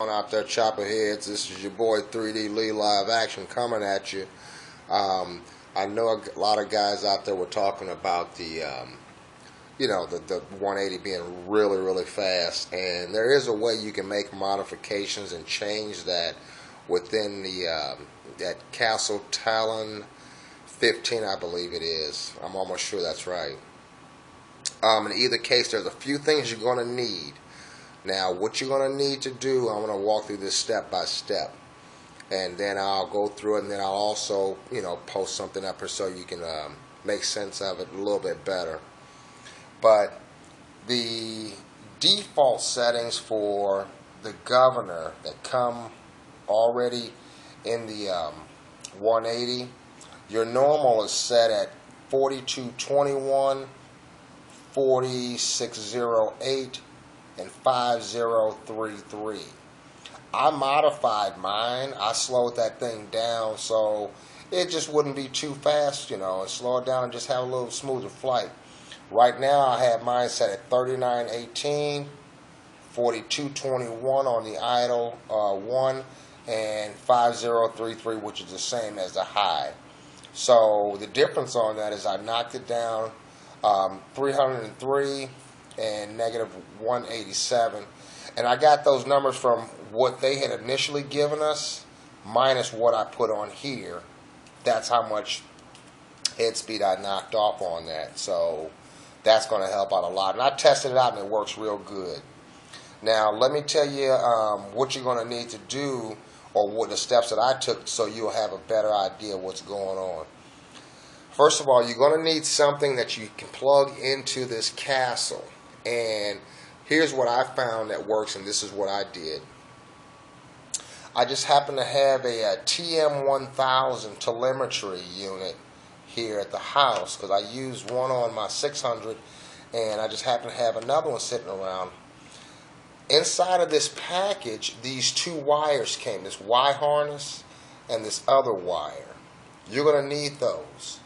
On out there, chopper heads. This is your boy 3D Lee Live Action coming at you. I know a lot of guys out there were talking about the 180 being really fast, and there is a way you can make modifications and change that within the that Castle Talon 15, I believe it is. I'm almost sure that's right. In either case, there's a few things you're going to need. Now, what you're going to need to do, I'm going to walk through this step by step, and then I'll go through it, and then I'll also, post something up here so you can make sense of it a little bit better. But the default settings for the Governor that come already in the 180, your normal is set at 4221, 4608, and 5033. I modified mine. I slowed that thing down so it just wouldn't be too fast, and slow it down and just have a little smoother flight. Right now I have mine set at 3918, 4221 on the idle one, and 5033, which is the same as the high. So the difference on that is I knocked it down 303 and negative 187, and I got those numbers from what they had initially given us minus what I put on here. That's how much head speed I knocked off on that, so that's going to help out a lot. And I tested it out and it works real good. Now let me tell you what you're going to need to do, or what the steps that I took, so you'll have a better idea of what's going on. First of all, you're going to need something that you can plug into this Castle. And here's what I found that works, and this is what I did. I just happen to have a TM1000 telemetry unit here at the house, because I used one on my 600, and I just happen to have another one sitting around. Inside of this package, these two wires came, this Y harness and this other wire. You're going to need those.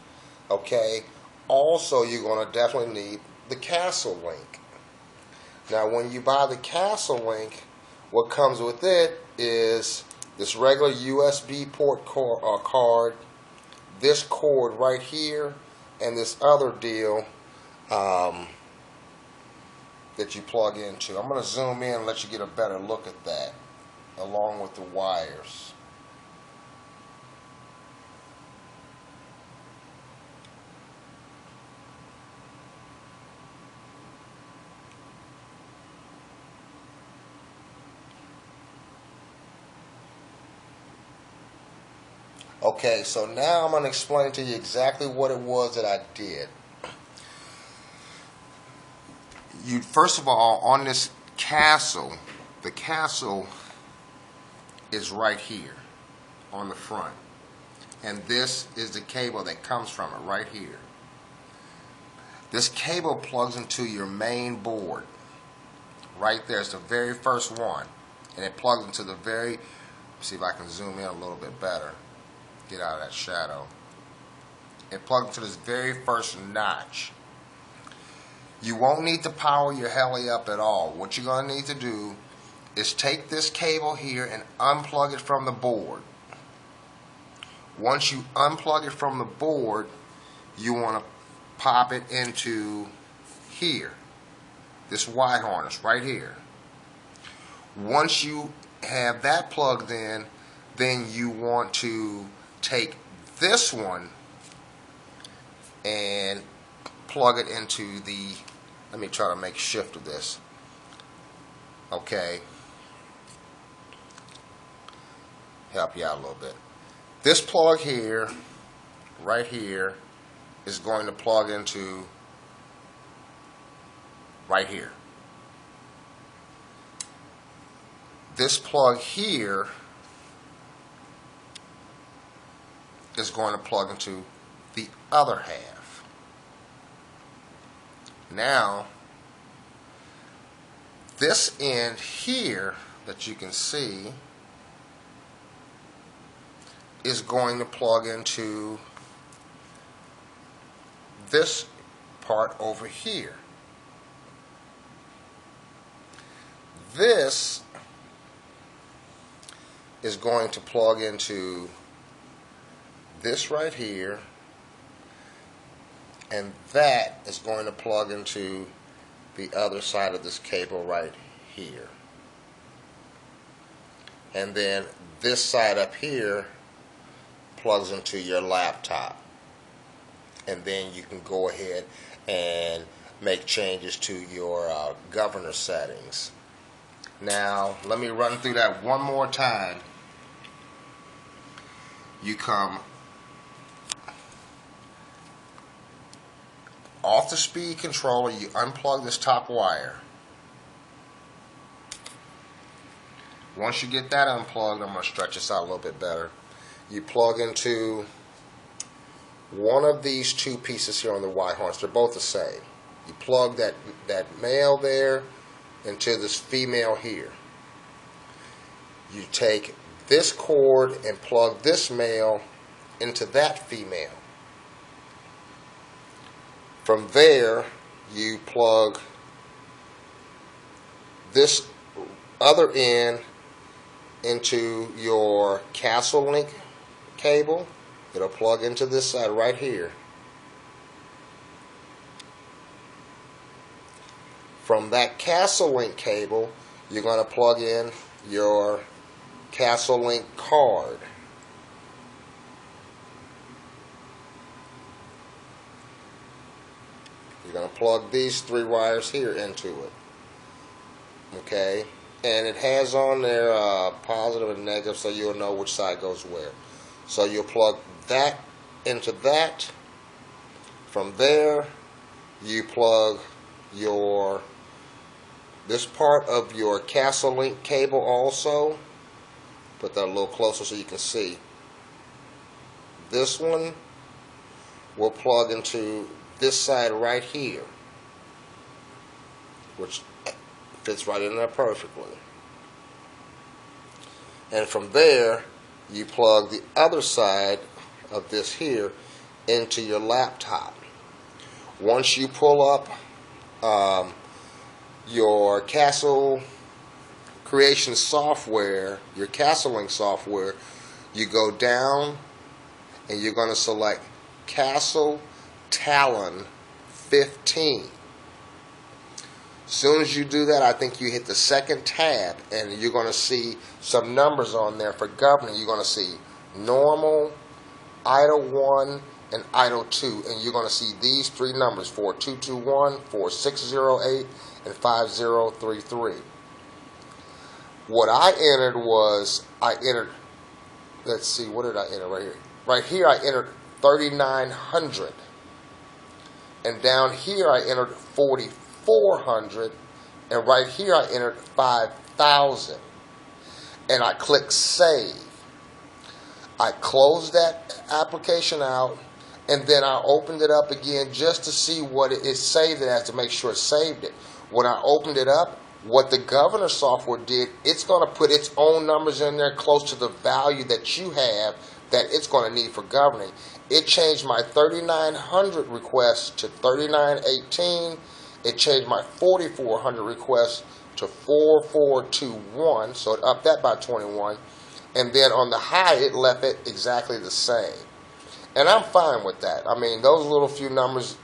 Okay. Also, you're going to definitely need the Castle link. Now, when you buy the Castle link, what comes with it is this regular USB port card, this cord right here, and this other deal that you plug into. I'm going to zoom in and let you get a better look at that, along with the wires. Okay, so now I'm going to explain to you exactly what it was that I did. First of all, on this Castle, the Castle is right here on the front. And this is the cable that comes from it right here. This cable plugs into your main board. Right there, it's the very first one. And it plugs into the very, see if I can zoom in a little bit better. Get out of that shadow. It plugs into this very first notch. You won't need to power your heli up at all. What you're going to need to do is take this cable here and unplug it from the board. Once you unplug it from the board, you want to pop it into here, this Y harness right here. Once you have that plugged in, then you want to take this one and plug it into the, let me try to make shift of this. Okay, help you out a little bit. This plug here, right here, is going to plug into right here. This plug here is going to plug into the other half. Now, this end here that you can see is going to plug into this part over here. This is going to plug into this right here, and that is going to plug into the other side of this cable right here. And then this side up here plugs into your laptop. And then you can go ahead and make changes to your governor settings. Now, let me run through that one more time. You come off the speed controller, you unplug this top wire. Once you get that unplugged, I'm going to stretch this out a little bit better. You plug into one of these two pieces here on the Y harness. They're both the same. You plug that male there into this female here. You take this cord and plug this male into that female. From there, you plug this other end into your Castle Link cable. It'll plug into this side right here. From that Castle Link cable, you're going to plug in your Castle Link card. You're going to plug these three wires here into it. Okay? And it has on there positive and negative, so you'll know which side goes where. So you'll plug that into that. From there, you plug this part of your Castle Link cable also. Put that a little closer so you can see. This one will plug into this side right here, which fits right in there perfectly. And from there, you plug the other side of this here into your laptop. Once you pull up your Castle Creation software, your Castle Link software, you go down and you're going to select Castle Talon 15. As soon as you do that, I think you hit the second tab and you're going to see some numbers on there for governing. You're going to see normal, idle 1, and idle 2. And you're going to see these three numbers, 4221, 4608, and 5033. What I entered was, let's see, what did I enter right here? Right here I entered 3900. And down here I entered 4400, and right here I entered 5000, and I clicked save. I closed that application out, and then I opened it up again just to see what it saved it as, to make sure it saved it. When I opened it up, what the Governor software did, it's going to put its own numbers in there close to the value that you have that it's going to need for governing. It changed my 3900 request to 3918. It changed my 4400 request to 4421, so it upped that by 21. And then on the high, it left it exactly the same. And I'm fine with that. I mean, those little few numbers,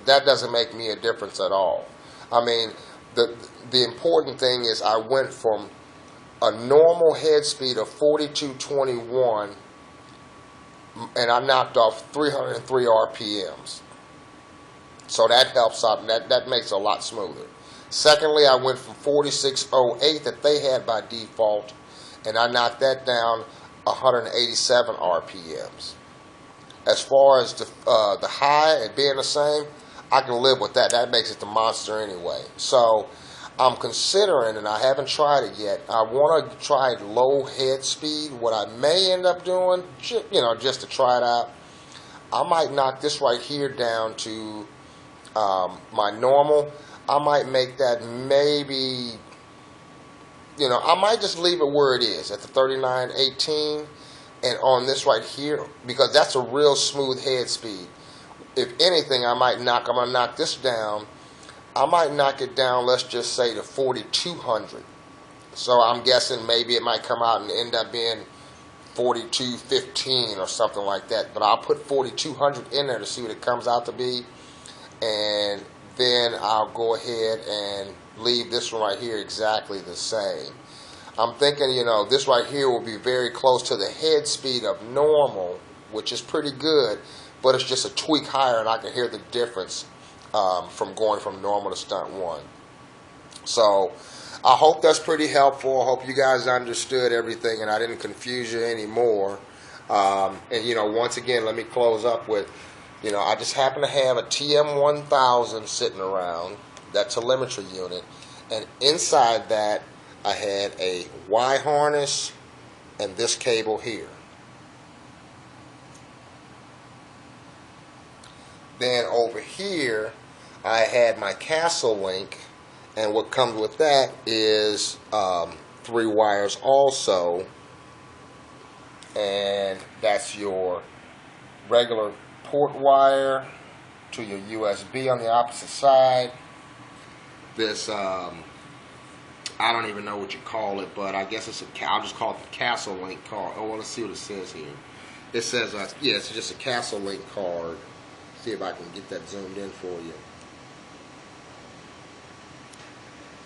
that doesn't make me a difference at all. I mean, the important thing is I went from a normal head speed of 4221, and I knocked off 303 RPMs. So that helps out, and that makes it a lot smoother. Secondly, I went from 4608 that they had by default, and I knocked that down 187 RPMs. As far as the high and being the same, I can live with that. That makes it the monster anyway. So I'm considering, and I haven't tried it yet, I want to try low head speed. What I may end up doing, just to try it out, I might knock this right here down to my normal. I might make that maybe, I might just leave it where it is at the 3918, and on this right here, because that's a real smooth head speed. If anything, I'm going to knock this down. I might knock it down, let's just say to 4200. So I'm guessing maybe it might come out and end up being 4215 or something like that. But I'll put 4200 in there to see what it comes out to be, and then I'll go ahead and leave this one right here exactly the same. I'm thinking, you know, this right here will be very close to the head speed of normal, which is pretty good, but it's just a tweak higher, and I can hear the difference from going from normal to stunt 1. So I hope that's pretty helpful. I hope you guys understood everything and I didn't confuse you anymore. And, you know, once again, let me close up with, you know, I just happen to have a TM1000 sitting around, that telemetry unit, and inside that I had a Y harness and this cable here. Then over here I had my Castle link, and what comes with that is 3 wires also, and that's your regular port wire to your USB on the opposite side. This I don't even know what you call it, but I guess it's I'll just call it the Castle link card. Oh, well, let's see what it says here. It says yeah, it's just a Castle link card. See if I can get that zoomed in for you.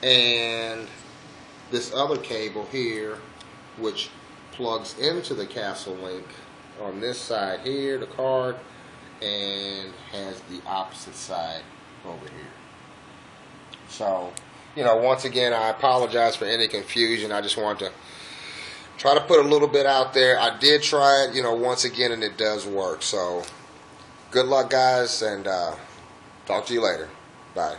And this other cable here, which plugs into the Castle link on this side here, the card, and has the opposite side over here. So, you know, once again, I apologize for any confusion. I just wanted to try to put a little bit out there. I did try it, you know, once again, and it does work. So, good luck, guys, and talk to you later. Bye.